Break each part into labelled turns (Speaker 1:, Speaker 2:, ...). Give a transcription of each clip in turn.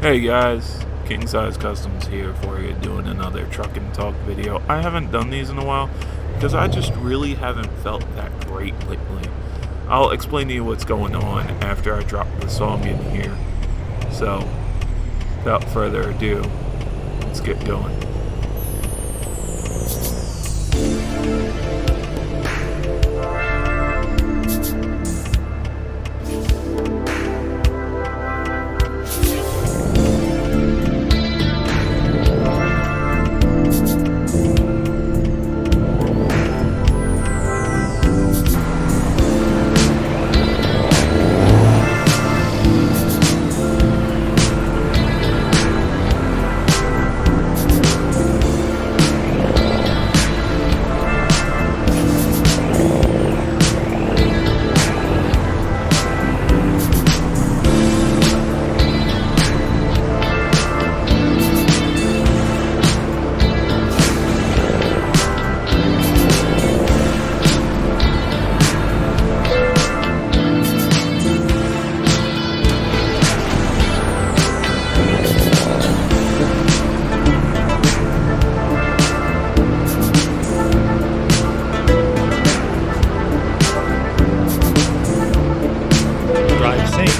Speaker 1: Hey guys, King Size Customs here for you doing another truck and talk video. I haven't done these in a while because I just really haven't felt that great lately. I'll explain to you what's going on after I drop the song in here. So, without further ado, let's get going.
Speaker 2: Drive safe.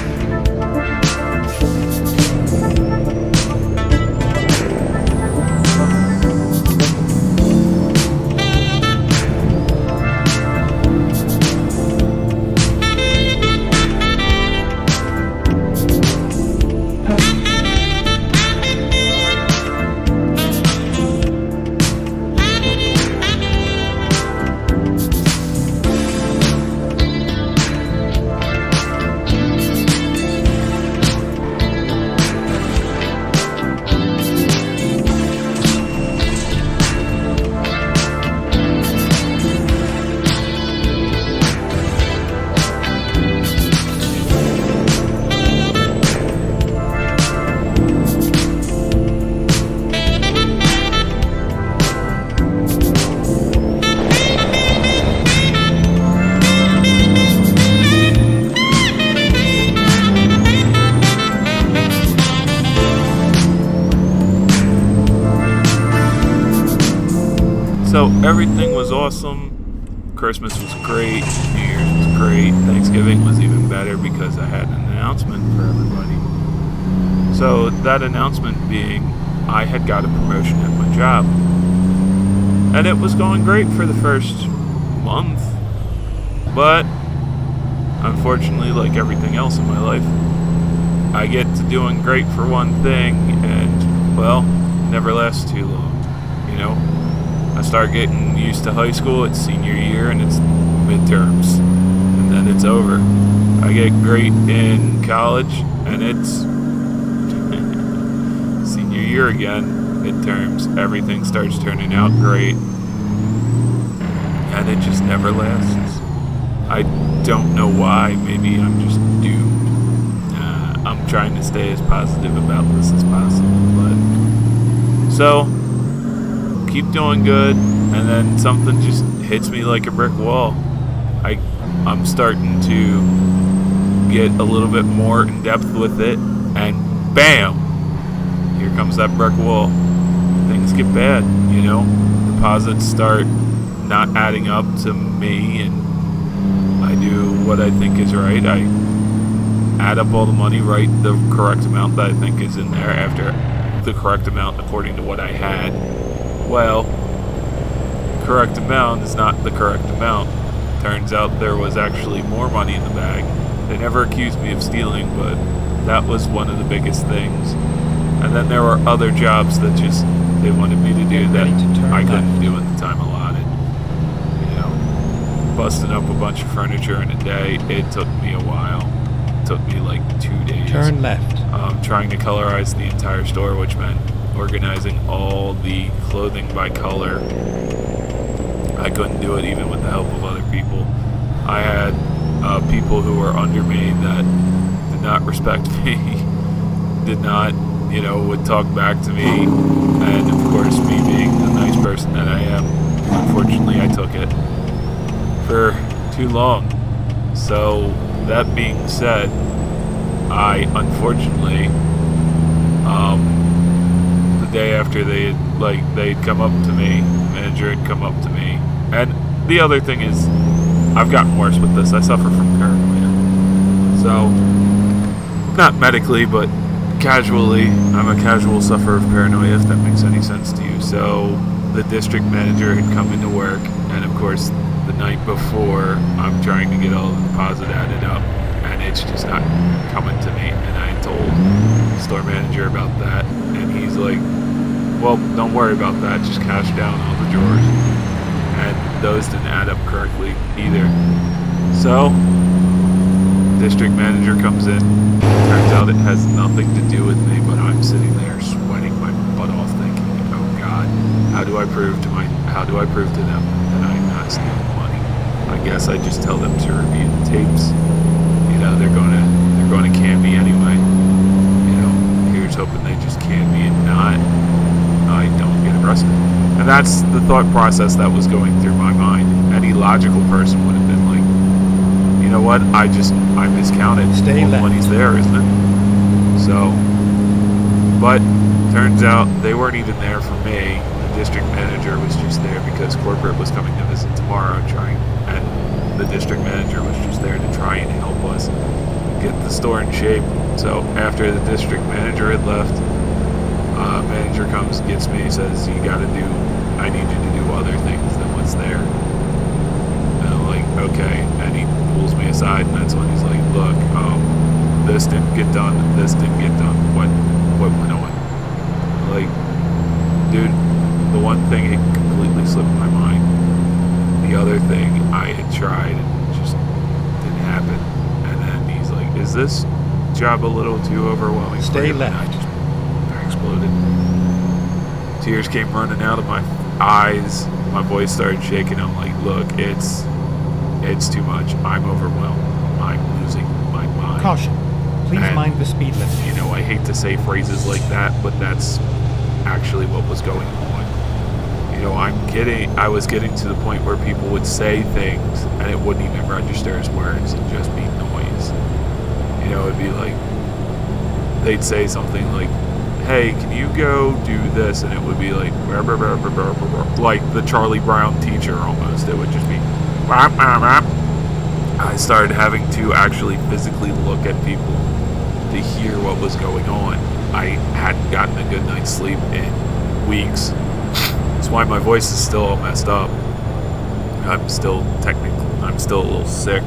Speaker 1: So, everything was awesome. Christmas was great. New Year's was great. Thanksgiving was even better because I had an announcement for everybody. So, that announcement being I had got a promotion at my job. And it was going great for the first month. But, unfortunately, like everything else in my life, I get to doing great for one thing and, well, never lasts too long, you know? I start getting used to high school, it's senior year, and it's midterms, and then it's over. I get great in college, and it's senior year again, midterms. Everything starts turning out great, and it just never lasts. I don't know why. Maybe I'm just doomed. I'm trying to stay as positive about this as possible, but so keep doing good, and then something just hits me like a brick wall. I'm starting to get a little bit more in depth with it, and bam, here comes that brick wall. Things get bad, you know. Deposits start not adding up to me, and I do what I think is right. I add up all the money, write the correct amount that I think is in there after the correct amount according to what I had. Well, correct amount is not the correct amount. Turns out there was actually more money in the bag. They never accused me of stealing, but that was one of the biggest things. And then there were other jobs that just they wanted me to do that I couldn't do in the time allotted. You know, busting up a bunch of furniture in a day, it took me a while. It took me like 2 days.
Speaker 2: Turn left.
Speaker 1: Trying to colorize the entire store, which meant organizing all the clothing by color. I couldn't do it even with the help of other people. I had people who were under me that did not respect me, did not, would talk back to me, and of course me being the nice person that I am, unfortunately I took it for too long. So that being said, I unfortunately after they'd come up to me, manager had come up to me. And the other thing is, I've gotten worse with this. I suffer from paranoia. So, not medically, but casually, I'm a casual sufferer of paranoia, if that makes any sense to you. So, the district manager had come into work, and of course, the night before, I'm trying to get all the deposit added up, and it's just not coming to me. And I told the store manager about that, and he's like, well, don't worry about that, just cash down all the drawers. And those didn't add up correctly either. So, district manager comes in. Turns out it has nothing to do with me, but I'm sitting there sweating my butt off thinking, oh God, how do I prove to them that I'm not stealing money? I guess I just tell them to review the tapes. You know, they're going to can me anyway. You know, here's hoping they just can me and not I don't get arrested. And that's the thought process that was going through my mind. Any logical person would have been like, you know what, I miscounted. All money's there, isn't it? So, but turns out they weren't even there for me. The district manager was just there because corporate was coming to visit tomorrow, and the district manager was just there to try and help us get the store in shape. So after the district manager had left, manager comes, gets me, says, I need you to do other things than what's there. And I'm like, okay. And he pulls me aside, and that's when he's like, look, this didn't get done, this didn't get done. What went on? Like, dude, the one thing, it completely slipped my mind. The other thing I had tried and just didn't happen. And then he's like, is this job a little too overwhelming?
Speaker 2: Stay left.
Speaker 1: I exploded. Tears came running out of my eyes. My voice started shaking. I'm like, look, it's too much. I'm overwhelmed. I'm losing my mind.
Speaker 2: Caution. Please mind the speed limit.
Speaker 1: You know, I hate to say phrases like that, but that's actually what was going on. You know, I was getting to the point where people would say things and it wouldn't even register as words and just be noise. You know, it'd be like, they'd say something like, hey, can you go do this? And it would be like, rah, rah, rah, rah, rah, rah, rah, like the Charlie Brown teacher almost. It would just be, rah, rah, rah. I started having to actually physically look at people to hear what was going on. I hadn't gotten a good night's sleep in weeks. That's why my voice is still all messed up. I'm still a little sick.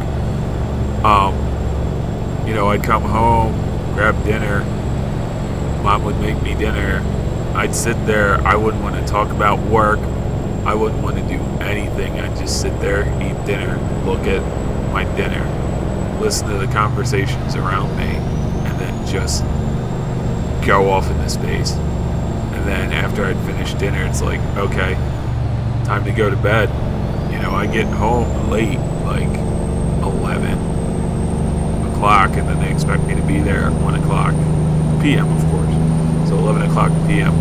Speaker 1: You know, I'd come home, grab dinner. Mom would make me dinner. I'd sit there. I wouldn't want to talk about work. I wouldn't want to do anything. I'd just sit there, eat dinner, look at my dinner, listen to the conversations around me, and then just go off into space. And then after I'd finished dinner, it's like, okay, time to go to bed. You know, I get home late, like 11 o'clock, and then they expect me to be there at 1 o'clock p.m., of course. So 11 o'clock p.m.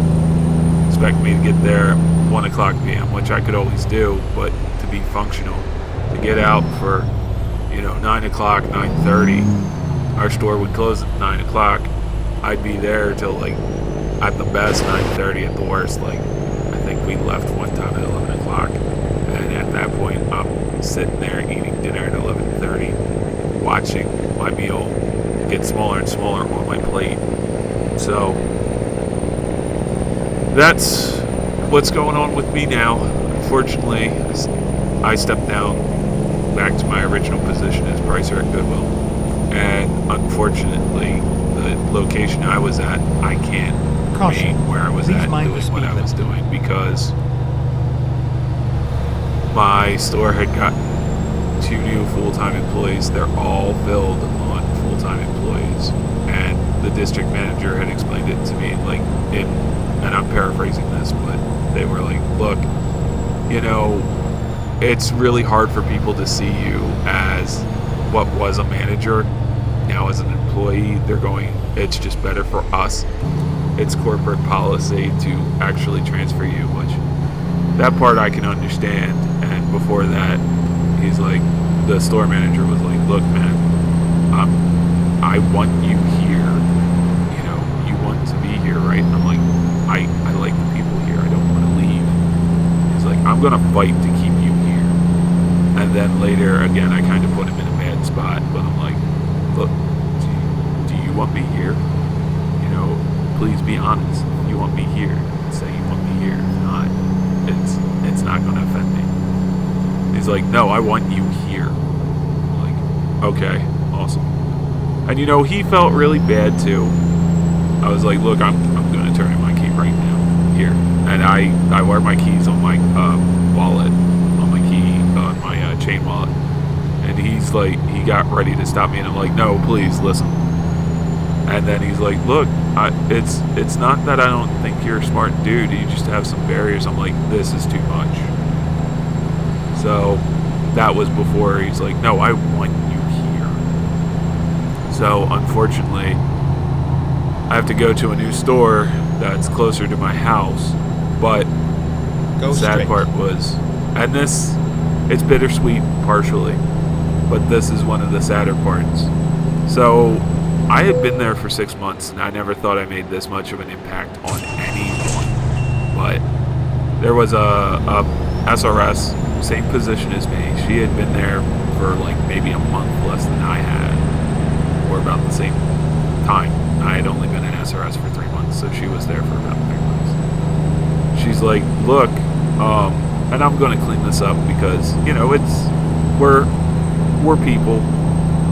Speaker 1: expect me to get there at 1 o'clock p.m., which I could always do, but to be functional, to get out for, 9 o'clock, 9:30, our store would close at 9 o'clock. I'd be there till, at the best, 9:30, at the worst, I think we left one time at 11 o'clock. And at that point, I'm sitting there eating dinner at 11:30, watching my meal get smaller and smaller on my plate. So, that's what's going on with me now. Unfortunately, I stepped down back to my original position as pricer at Goodwill. And unfortunately, the location I was at, I can't remain where I was at doing what I was doing because my store had gotten 2 new full-time employees. They're all filled on full-time employees. And the district manager had explained it to me, and I'm paraphrasing this, but they were like, look, it's really hard for people to see you as what was a manager, now as an employee. It's just better for us. It's corporate policy to actually transfer you, which that part I can understand. And before that, he's like, the store manager was like, look, man, I want you here. You want to be here, right? And I'm like, I like the I'm going to fight to keep you here. And then later, again, I kind of put him in a bad spot, but I'm like, look, do you want me here? You know, please be honest. If you want me here, say you want me here. If not, it's not going to offend me. He's like, no, I want you here. I'm like, okay, awesome. And you know, he felt really bad too. I was like, look, I'm going to turn in my key right now. Here. And I wear my keys on my wallet, on my key, on my chain wallet. And he's like, he got ready to stop me, and I'm like, no, please, listen. And then he's like, look, it's not that I don't think you're a smart dude, you just have some barriers. I'm like, this is too much. So that was before he's like, no, I want you here. So unfortunately, I have to go to a new store that's closer to my house. But the sad part was, and this, it's bittersweet partially, but this is one of the sadder parts. So I had been there for 6 months, and I never thought I made this much of an impact on anyone. But there was a SRS, same position as me. She had been there for like maybe a month less than I had, or about the same time. I had only been in SRS for 3 months, so she was there for about 3 months. She's like, look, and I'm going to clean this up because, you know, we're people.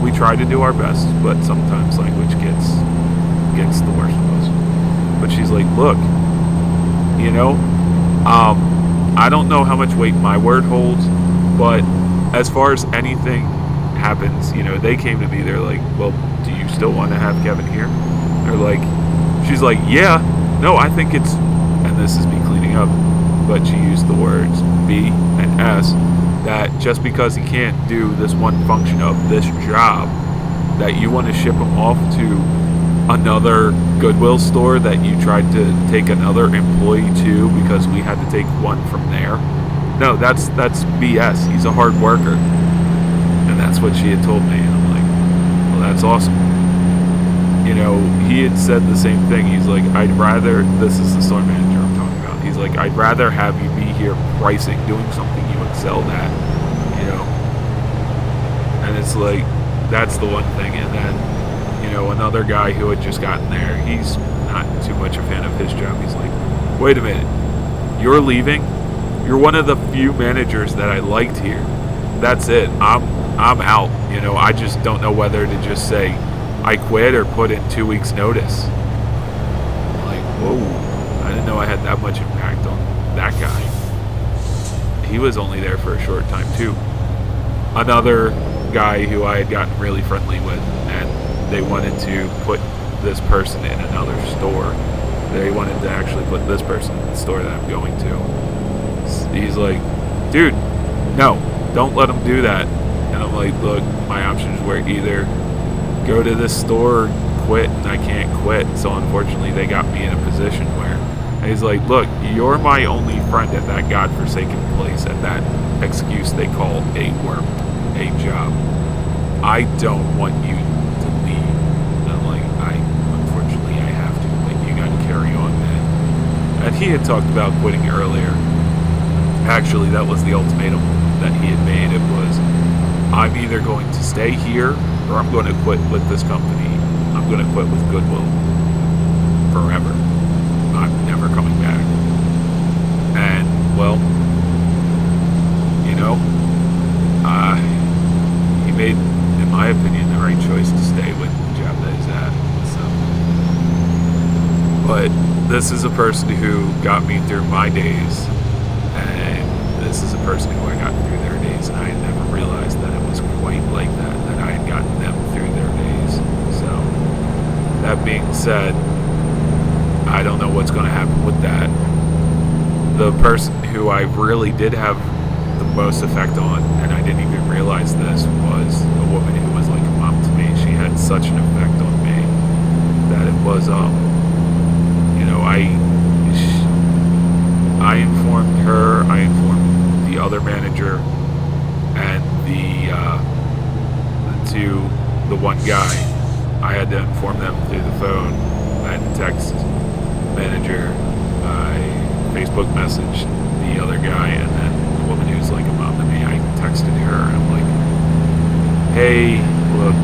Speaker 1: We try to do our best, but sometimes language gets the worst of us. But she's like, look, you know, I don't know how much weight my word holds, but as far as anything happens, you know, they came to me, they're like, well, do you still want to have Kevin here? They're like, she's like, yeah, no, I think it's, and this is me cleaning up, but she used the words B and S, that just because he can't do this one function of this job, that you want to ship him off to another Goodwill store that you tried to take another employee to because we had to take one from there. No, that's BS. He's a hard worker. And that's what she had told me. And I'm like, well, that's awesome. You know, he had said the same thing. He's like, I'd rather, this is the store manager I'm talking about. He's like, I'd rather have you be here pricing, doing something you excelled at, you know. And it's like, that's the one thing. And then, you know, another guy who had just gotten there, he's not too much a fan of his job. He's like, wait a minute, you're leaving? You're one of the few managers that I liked here. That's it. I'm out. You know, I just don't know whether to just say I quit or put in 2 weeks notice. I'm like, whoa, I didn't know I had that much impact on that guy. He was only there for a short time too. Another guy who I had gotten really friendly with, and they wanted to put this person in another store. They wanted to actually put this person in the store that I'm going to. He's like, dude, no, don't let him do that. And I'm like, look, my options were either go to this store or quit, and I can't quit. So unfortunately, they got me in a position where, and he's like, look, you're my only friend at that godforsaken place, at that excuse they call a work, a job. I don't want you to leave. And I'm like, unfortunately, I have to. Like, you got to carry on, man. And he had talked about quitting earlier. Actually, that was the ultimatum that he had made. It was, I'm either going to stay here or I'm going to quit with this company. I'm going to quit with Goodwill forever. I'm never coming back. And, well, you know, he made, in my opinion, the right choice to stay with the job that he's at. So, but this is a person who got me through my days, and this is a person who I got through their days, and I had never realized that it was quite like that I had gotten them through their days. So, that being said, I don't know what's going to happen with that. The person who I really did have the most effect on, and I didn't even realize this, was a woman who was like a mom to me. She had such an effect on me that it was, you know, I informed her, I informed the other manager, and the one guy. I had to inform them through the phone. I had to text manager, I Facebook message the other guy, and then the woman who's like a mom to me, I texted her, and I'm like, hey, look,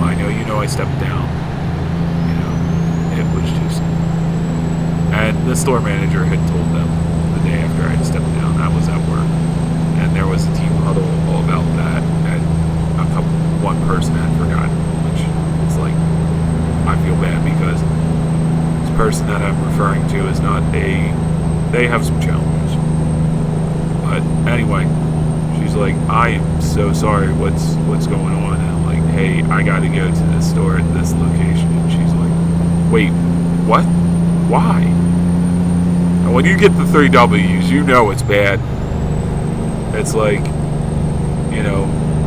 Speaker 1: I know I stepped down. It was just... And the store manager had told them the day after I had stepped down. I was at work, and there was a team huddle all about that, and one person had forgotten, which is like, I feel bad because this person that I'm referring to is not they have some challenges. But anyway, she's like, I am so sorry, what's going on? And I'm like, hey, I gotta go to this store at this location. And she's like, wait, what? Why? And when you get the 3 W's, you know it's bad. It's like,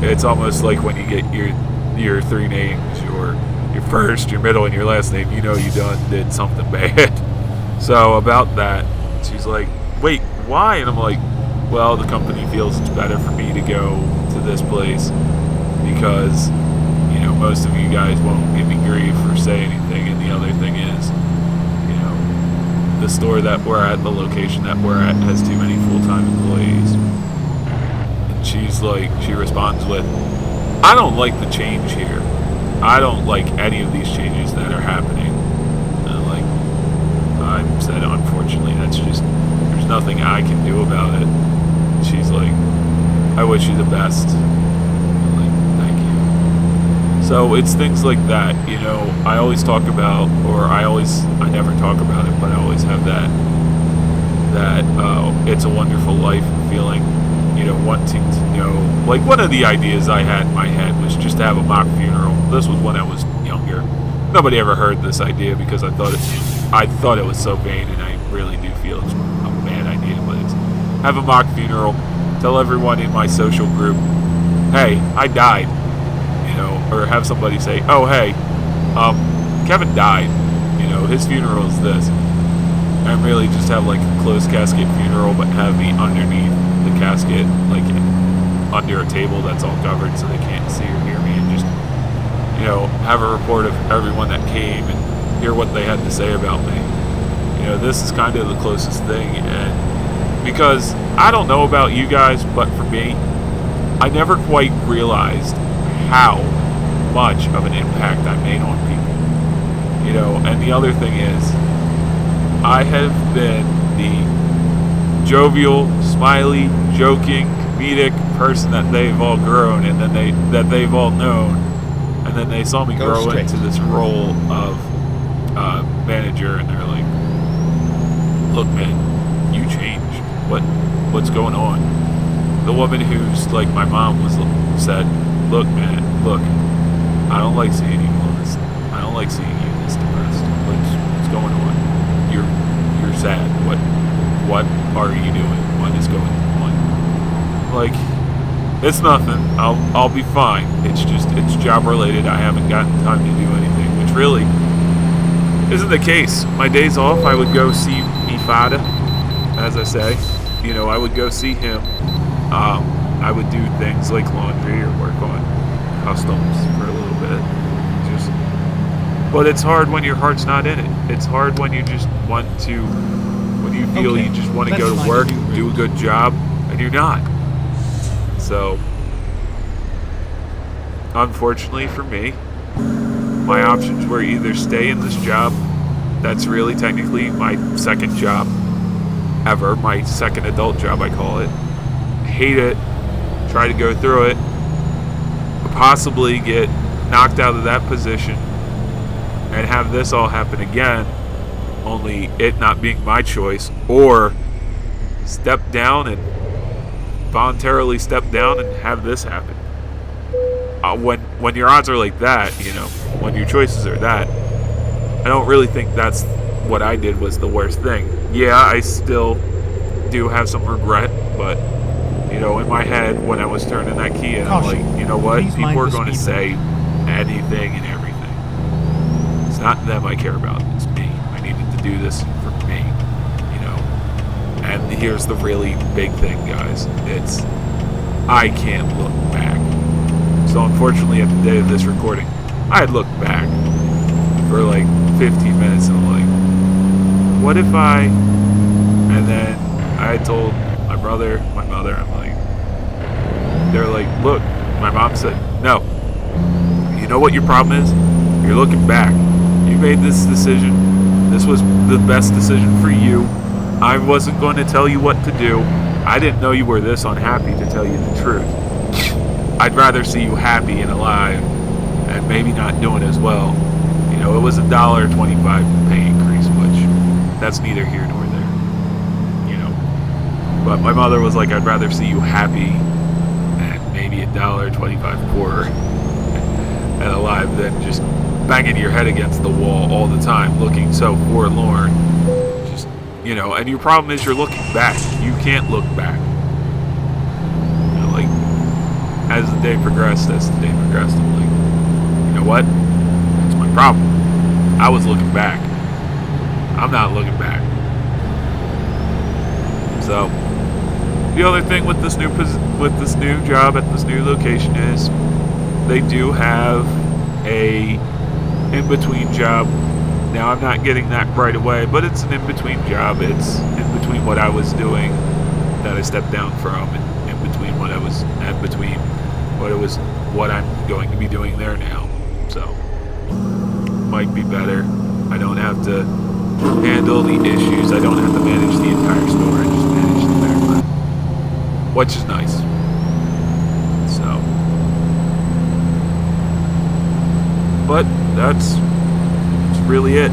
Speaker 1: it's almost like when you get your 3 names, your first, your middle, and your last name, you did something bad. So about that, she's like, wait, why? And I'm like, well, the company feels it's better for me to go to this place because, most of you guys won't give me grief or say anything. And the other thing is, the store that we're at, the location that we're at, has too many full-time employees. And she's like, she responds with, I don't like the change here. I don't like any of these changes that are happening. And I said, unfortunately, that's just, there's nothing I can do about it. And she's like, I wish you the best. I'm like, thank you. So it's things like that, I always talk about, or I never talk about it, but I always have that it's a wonderful life feeling, wanting to know, like one of the ideas I had in my head was just to have a mock funeral. This was when I was younger. Nobody ever heard this idea because I thought it was so vain, and I really do feel it's a bad idea, but it's have a mock funeral, tell everyone in my social group, hey, I died, or have somebody say, oh, hey, Kevin died, his funeral is this, and really just have like a closed casket funeral, but have me underneath the casket, like under a table that's all covered so they can't see or hear me, and just, have a report of everyone that came and hear what they had to say about me. This is kind of the closest thing, and because I don't know about you guys, but for me, I never quite realized how much of an impact I made on people. And the other thing is, I have been the jovial, smiley, joking, comedic person that they've all grown, and then that they've all known, and then they saw me grow into this role of manager, and they're like, look, man, you changed. What's going on? The woman who's like my mom said, look, man, look, I don't like seeing you on this. I don't like seeing you this depressed. What's going on? You're sad. What are you doing? What is going on? Like, it's nothing. I'll be fine. It's job related. I haven't gotten time to do anything, which really isn't the case. My days off, I would go see mi fada, as I say. I would go see him. I would do things like laundry or work on customs for a little bit. But it's hard when your heart's not in it. It's hard when you just want to, when you feel you just want to go to work, do a good job, and you're not. So, unfortunately for me, my options were either stay in this job, that's really technically my second job ever, my second adult job I call it, hate it, try to go through it, possibly get knocked out of that position, and have this all happen again, only it not being my choice, or step down and voluntarily step down and have this happen. When your odds are like that, when your choices are that, I don't really think that's what I did was the worst thing. Yeah, I still do have some regret, but in my head when I was turning that key in, I'm like, you know what? People are going to say anything and everything. It's not them I care about. It's me. I needed to do this for me, And here's the really big thing, guys. It's I can't look back. So unfortunately, at the day of this recording, I had looked back for like 15 minutes and I'm like, what if I... And then I I told my brother, my mother, they're like, look, my mom said, no. You know what your problem is? You're looking back. You made this decision. This was the best decision for you. I wasn't going to tell you what to do. I didn't know you were this unhappy, to tell you the truth. I'd rather see you happy and alive and maybe not doing as well. You know, it was $1.25 pay increase, which that's neither here nor there. You know. But my mother was like, I'd rather see you happy and maybe $1.25 poorer and alive than just banging your head against the wall all the time, looking so forlorn. Just, you know, and your problem is you're looking back. You can't look back. You know, like, as the day progressed, I'm like, you know what? That's my problem. I was looking back. I'm not looking back. So, the other thing with this new job at this new location is they do have a in-between job. Now, I'm not getting that right away, but it's an in-between job. It's in between what I was doing that I stepped down from, and in between what I'm going to be doing there now. So, might be better. I don't have to handle the issues. I don't have to manage the entire store. I just manage the back line, which is nice. So, but that's really it.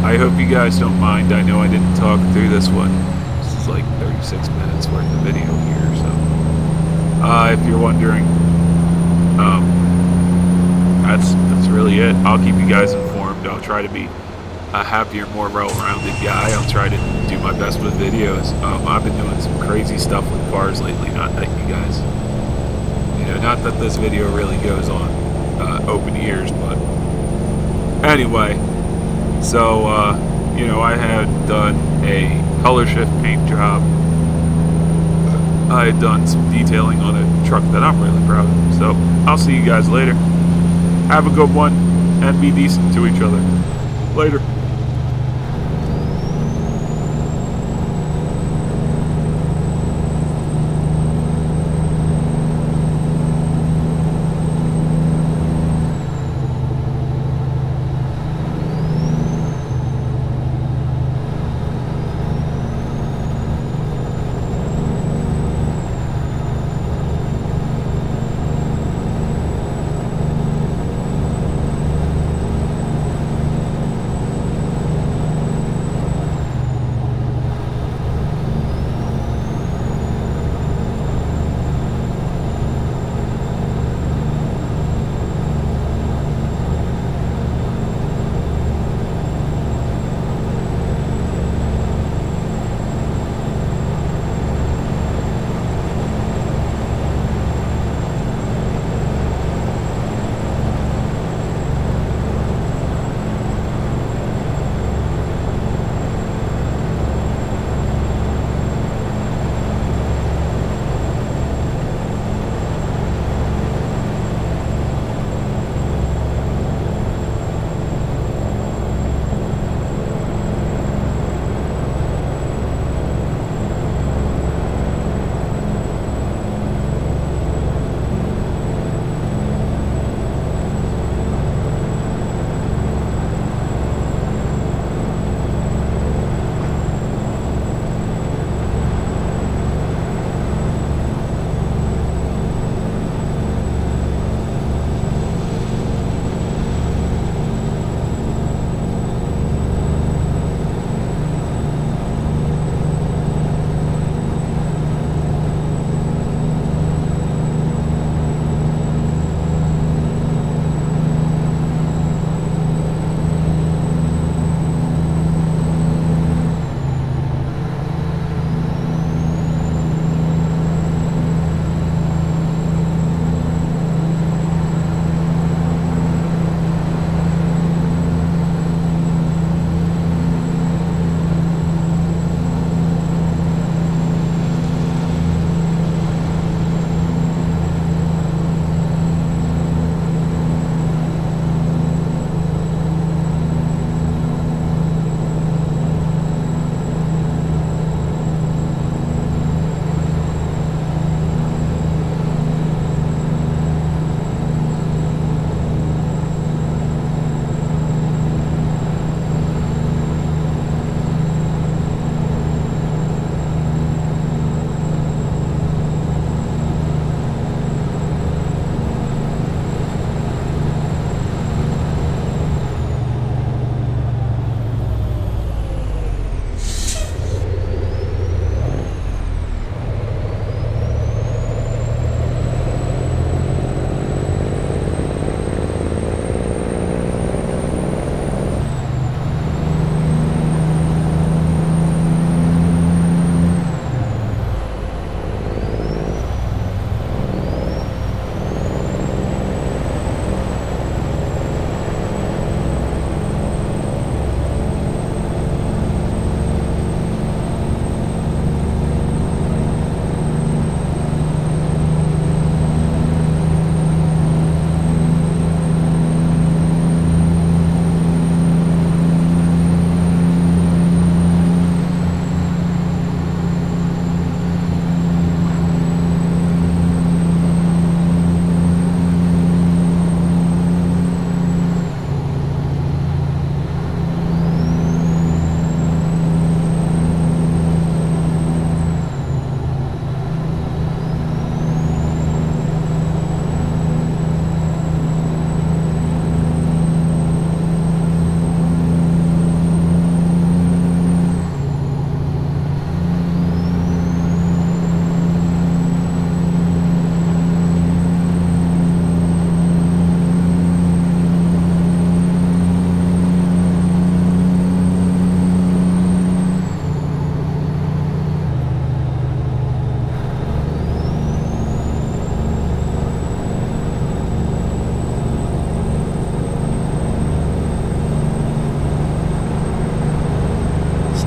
Speaker 1: I hope you guys don't mind. I know I didn't talk through this one. This is like 36 minutes worth of video here, so if you're wondering, that's really it. I'll keep you guys informed. I'll try to be a happier, more well-rounded guy. I'll try to do my best with videos. I've been doing some crazy stuff with cars lately. Not that you guys, you know, not that this video really goes on open ears, but anyway. So, you know, I had done a color shift paint job. I had done some detailing on a truck that I'm really proud of. So, I'll see you guys later. Have a good one, and be decent to each other. Later.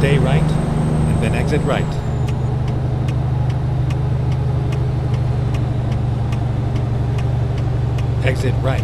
Speaker 2: Stay right, and then exit right. Exit right.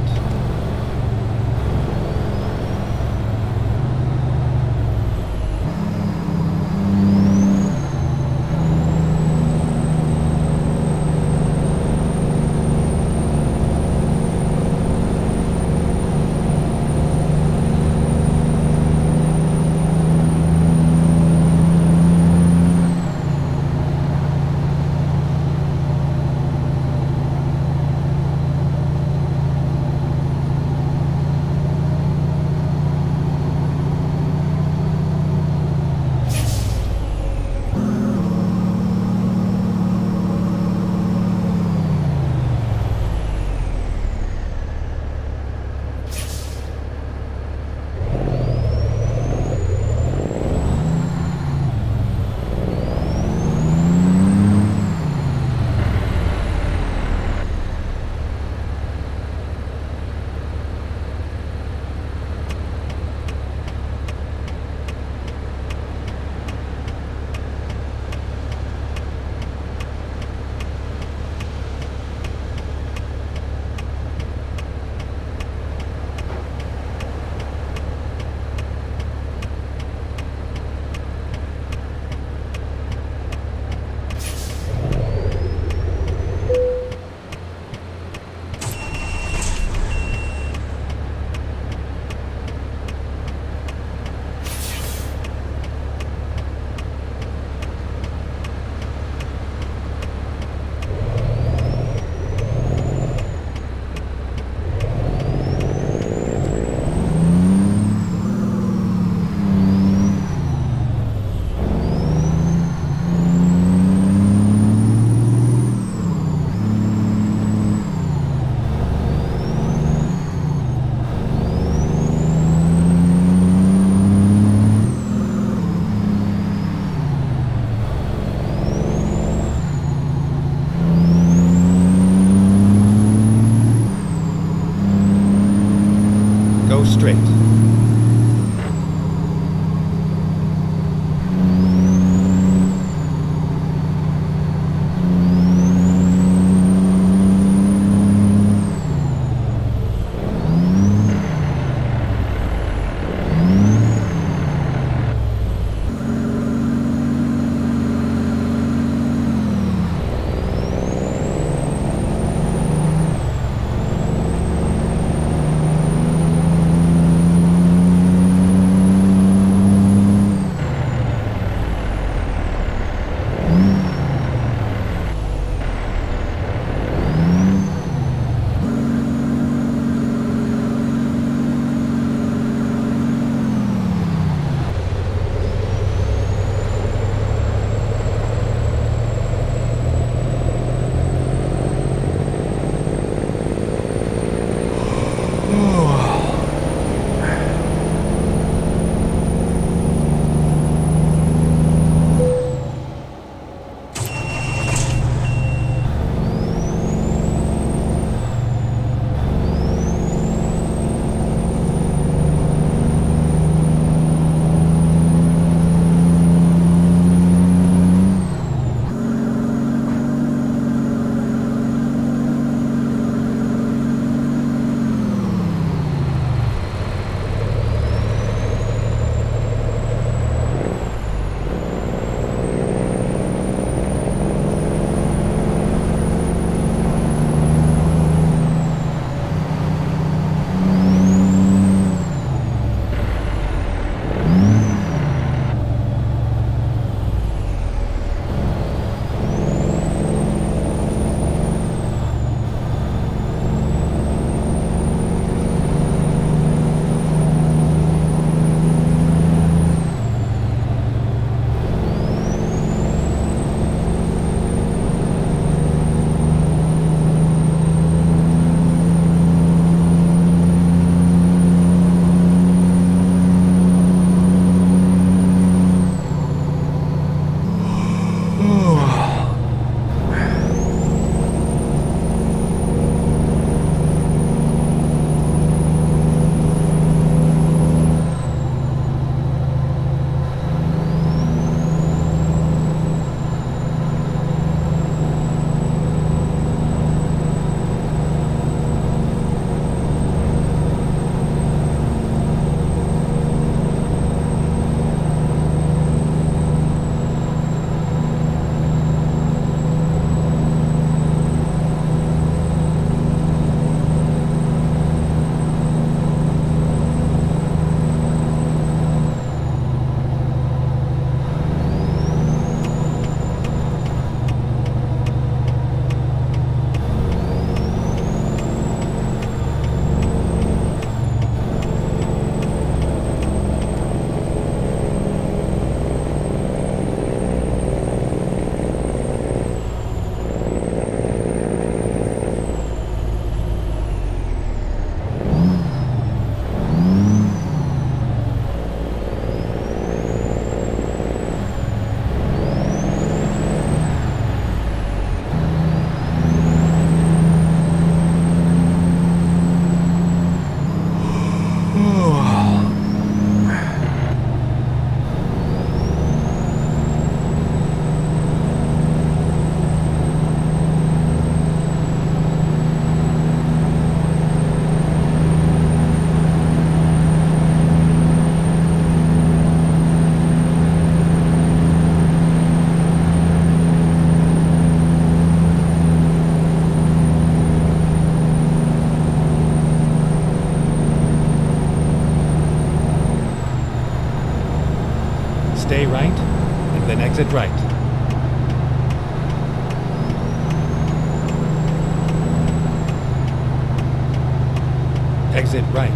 Speaker 2: Stay right, and then exit right. Exit right.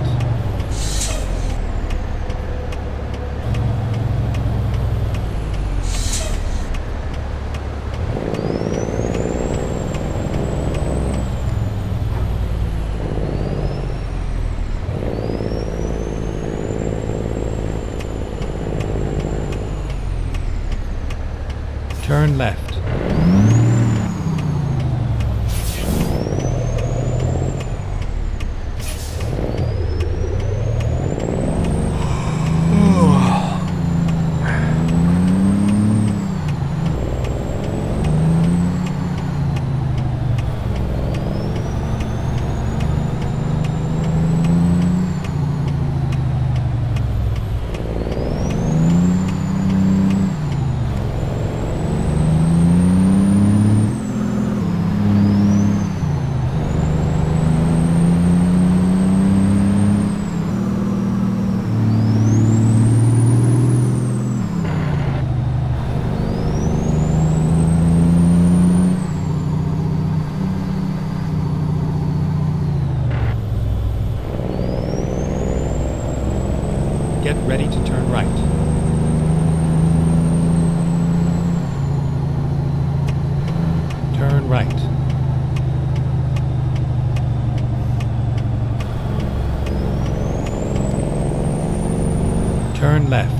Speaker 2: Turn left. Get ready to turn right. Turn right. Turn left.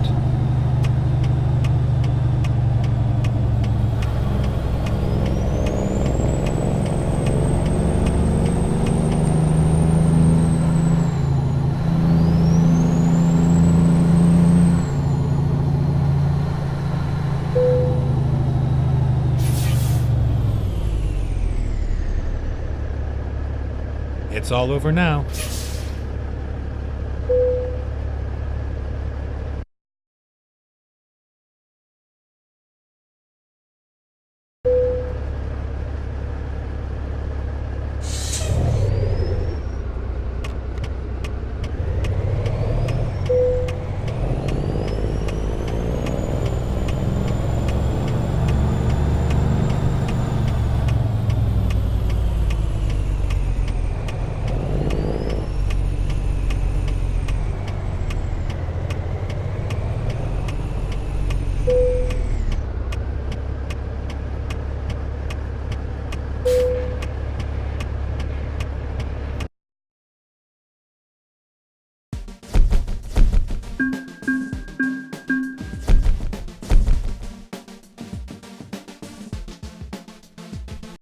Speaker 2: It's all over now.